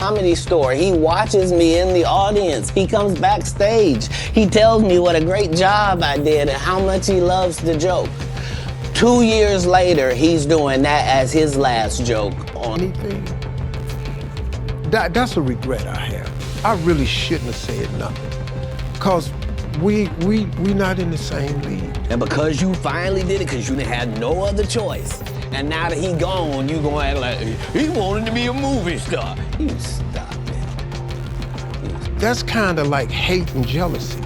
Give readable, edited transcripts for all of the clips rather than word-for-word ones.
Comedy Store. He watches me in the audience. He comes backstage. He tells me what a great job I did and how much he loves the joke. 2 years later, he's doing that as his last joke on anything. That's a regret I have. I really shouldn't have said nothing. Because we not in the same league. And because you finally did it, because you didn't have no other choice, and now that he gone, you gonna act like he wanted to be a movie star. You stop it. That's kind of like hate and jealousy.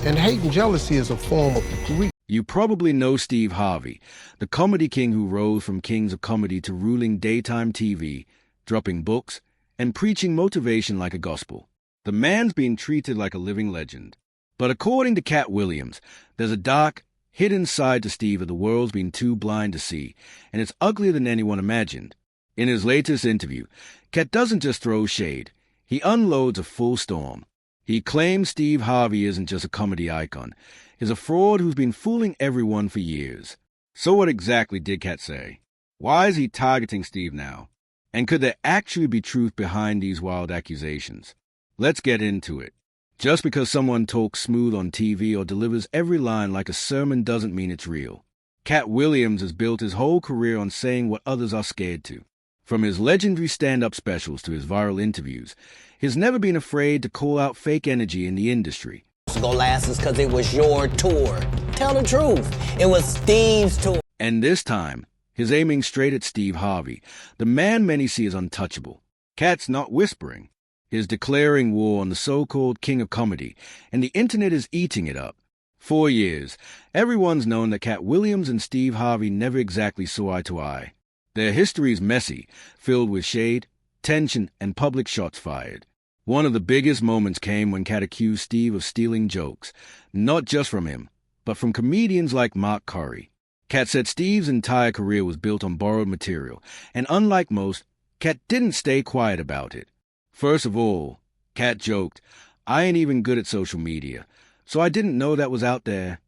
And hate and jealousy is a form of grief. You probably know Steve Harvey, the comedy king who rose from kings of comedy to ruling daytime TV, dropping books, and preaching motivation like a gospel. The man's being treated like a living legend. But according to Katt Williams, there's a dark, hidden side to Steve that the world's been too blind to see, and it's uglier than anyone imagined. In his latest interview, Katt doesn't just throw shade. He unloads a full storm. He claims Steve Harvey isn't just a comedy icon. He's a fraud who's been fooling everyone for years. So what exactly did Katt say? Why is he targeting Steve now? And could there actually be truth behind these wild accusations? Let's get into it. Just because someone talks smooth on TV or delivers every line like a sermon doesn't mean it's real. Katt Williams has built his whole career on saying what others are scared to. From his legendary stand-up specials to his viral interviews, he's never been afraid to call out fake energy in the industry. Go last is because it was your tour. Tell the truth. It was Steve's tour. And this time, he's aiming straight at Steve Harvey, the man many see as untouchable. Katt's not whispering. He's declaring war on the so-called king of comedy, and the internet is eating it up. For years, everyone's known that Katt Williams and Steve Harvey never exactly saw eye to eye. Their history is messy, filled with shade, tension, and public shots fired. One of the biggest moments came when Katt accused Steve of stealing jokes, not just from him, but from comedians like Mark Curry. Katt said Steve's entire career was built on borrowed material, and unlike most, Katt didn't stay quiet about it. First of all, Katt joked, "I ain't even good at social media, so I didn't know that was out there."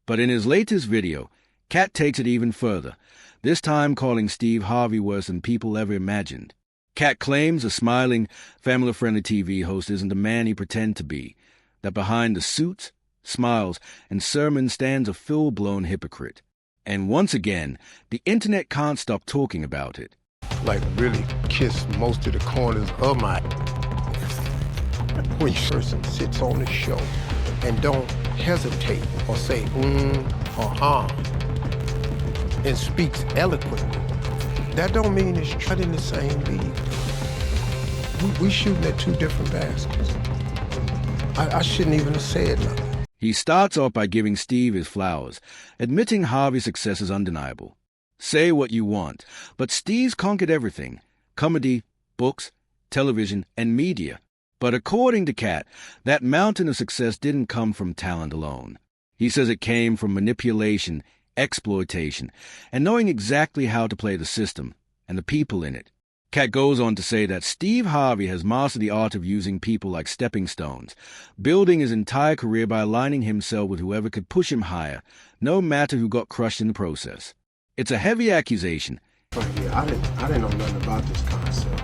But in his latest video, Katt takes it even further, this time calling Steve Harvey worse than people ever imagined. Katt claims a smiling, family-friendly TV host isn't the man he pretends to be, that behind the suits, smiles, and sermons stands a full-blown hypocrite. And once again, the internet can't stop talking about it. Like really kiss most of the corners of my when a person sits on the show and don't hesitate or say or and speaks eloquently. That don't mean it's not in the same league. We shooting at two different baskets. I shouldn't even have said nothing. He starts off by giving Steve his flowers, admitting Harvey's success is undeniable. Say what you want, but Steve's conquered everything: comedy, books, television, and media. But according to Katt, that mountain of success didn't come from talent alone. He says it came from manipulation, exploitation, and knowing exactly how to play the system and the people in it. Katt goes on to say that Steve Harvey has mastered the art of using people like stepping stones, building his entire career by aligning himself with whoever could push him higher, no matter who got crushed in the process. It's a heavy accusation. Yeah, I didn't know nothing about this concept.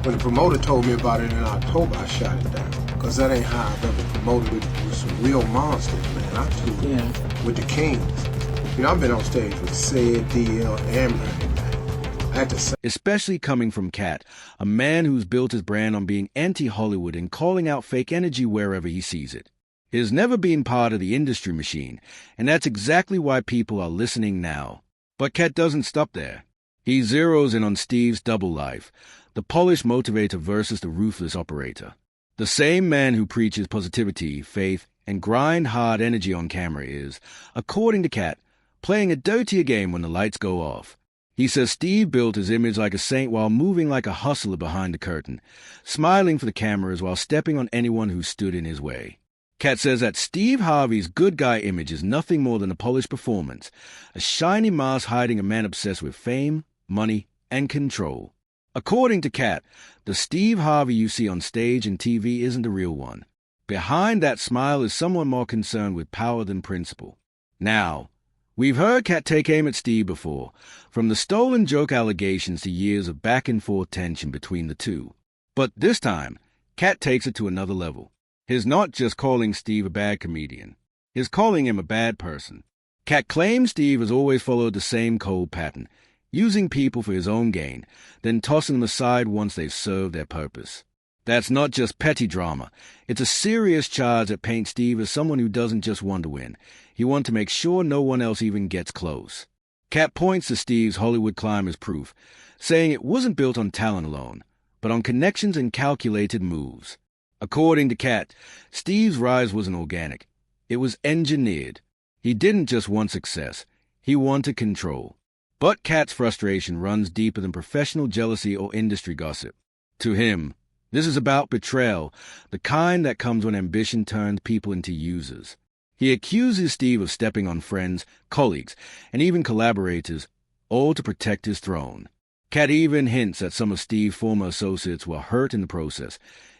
When the promoter told me about it in October, I shot it down. Because that ain't how I've ever promoted with some real monsters, man. I toured with the Kings. You know, I've been on stage with Sid, DL, and Randy, man. I had to say. Especially coming from Katt, a man who's built his brand on being anti-Hollywood and calling out fake energy wherever he sees it. He has never been part of the industry machine, and that's exactly why people are listening now. But Katt doesn't stop there. He zeroes in on Steve's double life, the polished motivator versus the ruthless operator. The same man who preaches positivity, faith, and grind-hard energy on camera is, according to Katt, playing a dirtier game when the lights go off. He says Steve built his image like a saint while moving like a hustler behind the curtain, smiling for the cameras while stepping on anyone who stood in his way. Katt says that Steve Harvey's good guy image is nothing more than a polished performance, a shiny mask hiding a man obsessed with fame, money, and control. According to Katt, the Steve Harvey you see on stage and TV isn't the real one. Behind that smile is someone more concerned with power than principle. Now, we've heard Katt take aim at Steve before, from the stolen joke allegations to years of back-and-forth tension between the two. But this time, Katt takes it to another level. He's not just calling Steve a bad comedian. He's calling him a bad person. Katt claims Steve has always followed the same cold pattern, using people for his own gain, then tossing them aside once they've served their purpose. That's not just petty drama. It's a serious charge that paints Steve as someone who doesn't just want to win. He wants to make sure no one else even gets close. Katt points to Steve's Hollywood climb as proof, saying it wasn't built on talent alone, but on connections and calculated moves. According to Katt, Steve's rise wasn't organic. It was engineered. He didn't just want success. He wanted control. But Katt's frustration runs deeper than professional jealousy or industry gossip. To him, this is about betrayal, the kind that comes when ambition turns people into users. He accuses Steve of stepping on friends, colleagues, and even collaborators, all to protect his throne. Katt even hints that some of Steve's former associates were hurt in the process,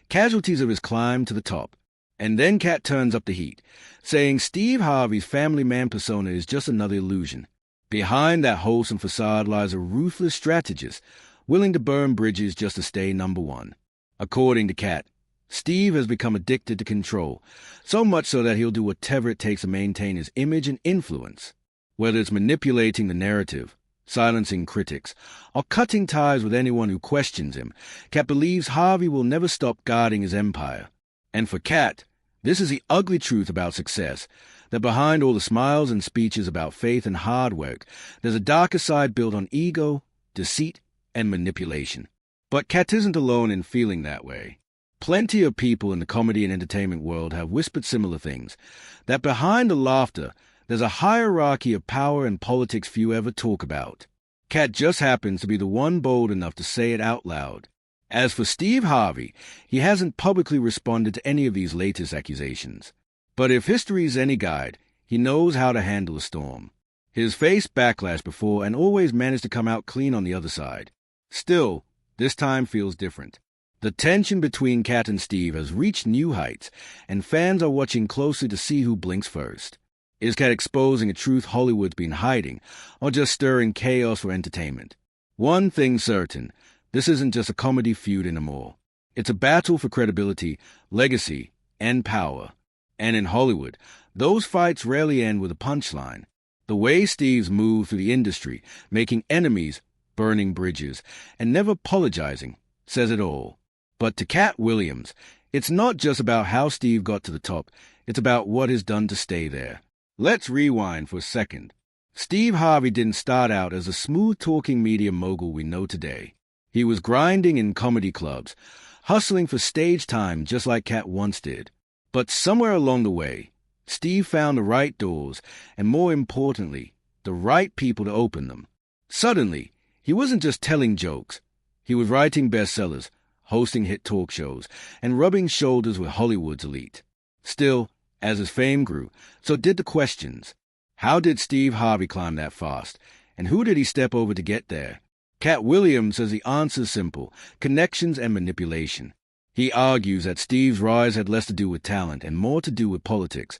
casualties of his climb to the top. And then Katt turns up the heat, saying Steve Harvey's family man persona is just another illusion. Behind that wholesome facade lies a ruthless strategist, willing to burn bridges just to stay number one. According to Katt, Steve has become addicted to control, so much so that he'll do whatever it takes to maintain his image and influence. Whether it's manipulating the narrative, silencing critics, or cutting ties with anyone who questions him, Katt believes Harvey will never stop guarding his empire. And for Katt, this is the ugly truth about success, that behind all the smiles and speeches about faith and hard work, there's a darker side built on ego, deceit, and manipulation. But Katt isn't alone in feeling that way. Plenty of people in the comedy and entertainment world have whispered similar things, that behind the laughter, there's a hierarchy of power and politics few ever talk about. Katt just happens to be the one bold enough to say it out loud. As for Steve Harvey, he hasn't publicly responded to any of these latest accusations. But if history's any guide, he knows how to handle a storm. He's faced backlash before and always managed to come out clean on the other side. Still, this time feels different. The tension between Katt and Steve has reached new heights, and fans are watching closely to see who blinks first. Is Katt exposing a truth Hollywood's been hiding, or just stirring chaos for entertainment? One thing's certain, this isn't just a comedy feud anymore. It's a battle for credibility, legacy, and power. And in Hollywood, those fights rarely end with a punchline. The way Steve's moved through the industry, making enemies, burning bridges, and never apologizing, says it all. But to Katt Williams, it's not just about how Steve got to the top, it's about what he's done to stay there. Let's rewind for a second. Steve Harvey didn't start out as a smooth-talking media mogul we know today. He was grinding in comedy clubs, hustling for stage time just like Katt once did. But somewhere along the way, Steve found the right doors, and more importantly, the right people to open them. Suddenly, he wasn't just telling jokes. He was writing bestsellers, hosting hit talk shows, and rubbing shoulders with Hollywood's elite. Still, as his fame grew, so did the questions. How did Steve Harvey climb that fast? And who did he step over to get there? Katt Williams says the answer's simple: connections and manipulation. He argues that Steve's rise had less to do with talent and more to do with politics,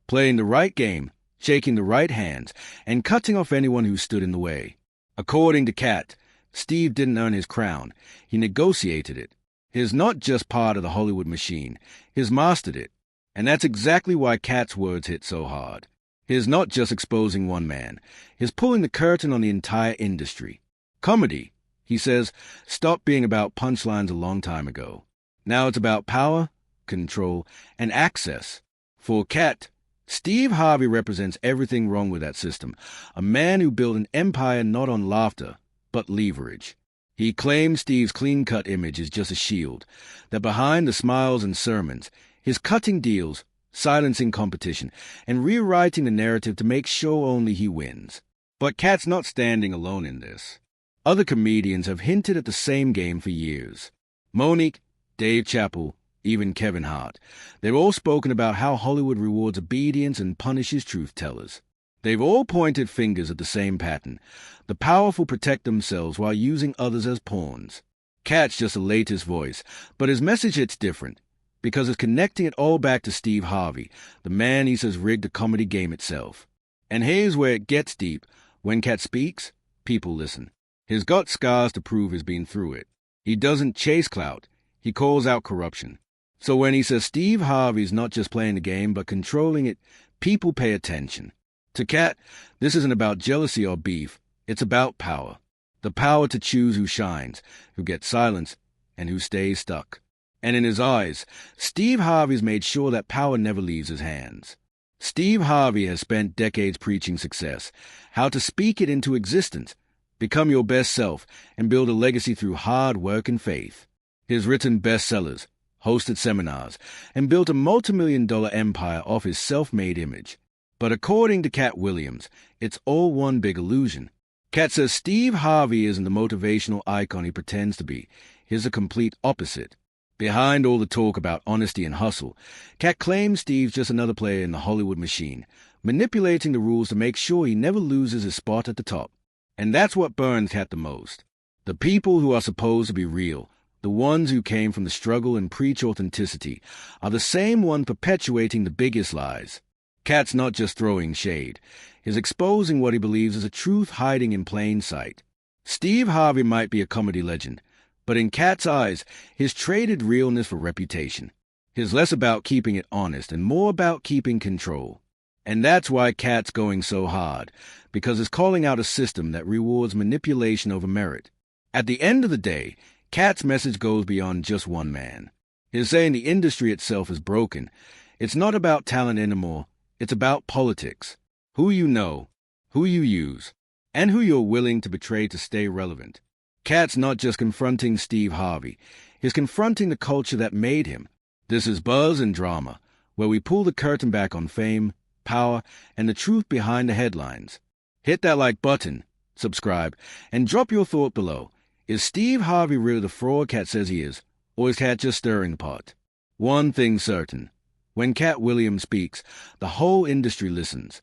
playing the right game, shaking the right hands, and cutting off anyone who stood in the way. According to Katt, Steve didn't earn his crown. He negotiated it. He's not just part of the Hollywood machine. He's mastered it. And that's exactly why Katt's words hit so hard. He's not just exposing one man. He's pulling the curtain on the entire industry. Comedy, he says, stopped being about punchlines a long time ago. Now it's about power, control, and access. For Katt, Steve Harvey represents everything wrong with that system, a man who built an empire not on laughter, but leverage. He claims Steve's clean-cut image is just a shield, that behind the smiles and sermons, he's cutting deals, silencing competition, and rewriting the narrative to make sure only he wins. But Katt's not standing alone in this. Other comedians have hinted at the same game for years. Monique, Dave Chappelle, even Kevin Hart. They've all spoken about how Hollywood rewards obedience and punishes truth-tellers. They've all pointed fingers at the same pattern. The powerful protect themselves while using others as pawns. Katt's just the latest voice, but his message hits different, because it's connecting it all back to Steve Harvey, the man he says rigged the comedy game itself. And here's where it gets deep. When Katt speaks, people listen. He's got scars to prove he's been through it. He doesn't chase clout. He calls out corruption. So when he says Steve Harvey's not just playing the game but controlling it, people pay attention. To Katt, this isn't about jealousy or beef. It's about power. The power to choose who shines, who gets silenced, and who stays stuck. And in his eyes, Steve Harvey's made sure that power never leaves his hands. Steve Harvey has spent decades preaching success, how to speak it into existence, become your best self, and build a legacy through hard work and faith. He's written bestsellers, hosted seminars, and built a multi-million-dollar empire off his self-made image. But according to Katt Williams, it's all one big illusion. Katt says Steve Harvey isn't the motivational icon he pretends to be. He's the complete opposite. Behind all the talk about honesty and hustle, Katt claims Steve's just another player in the Hollywood machine, manipulating the rules to make sure he never loses his spot at the top. And that's what burns Katt the most. The people who are supposed to be real, the ones who came from the struggle and preach authenticity, are the same ones perpetuating the biggest lies. Katt's not just throwing shade. He's exposing what he believes is a truth hiding in plain sight. Steve Harvey might be a comedy legend, but in Katt's eyes, he's traded realness for reputation. He's less about keeping it honest and more about keeping control. And that's why Katt's going so hard, because he's calling out a system that rewards manipulation over merit. At the end of the day, Katt's message goes beyond just one man. He's saying the industry itself is broken. It's not about talent anymore. It's about politics. Who you know, who you use, and who you're willing to betray to stay relevant. Katt's not just confronting Steve Harvey. He's confronting the culture that made him. This is Buzz and Drama, where we pull the curtain back on fame, power, and the truth behind the headlines. Hit that like button, subscribe, and drop your thought below. Is Steve Harvey really the fraud Katt says he is, or is Katt just stirring the pot? One thing's certain. When Katt Williams speaks, the whole industry listens.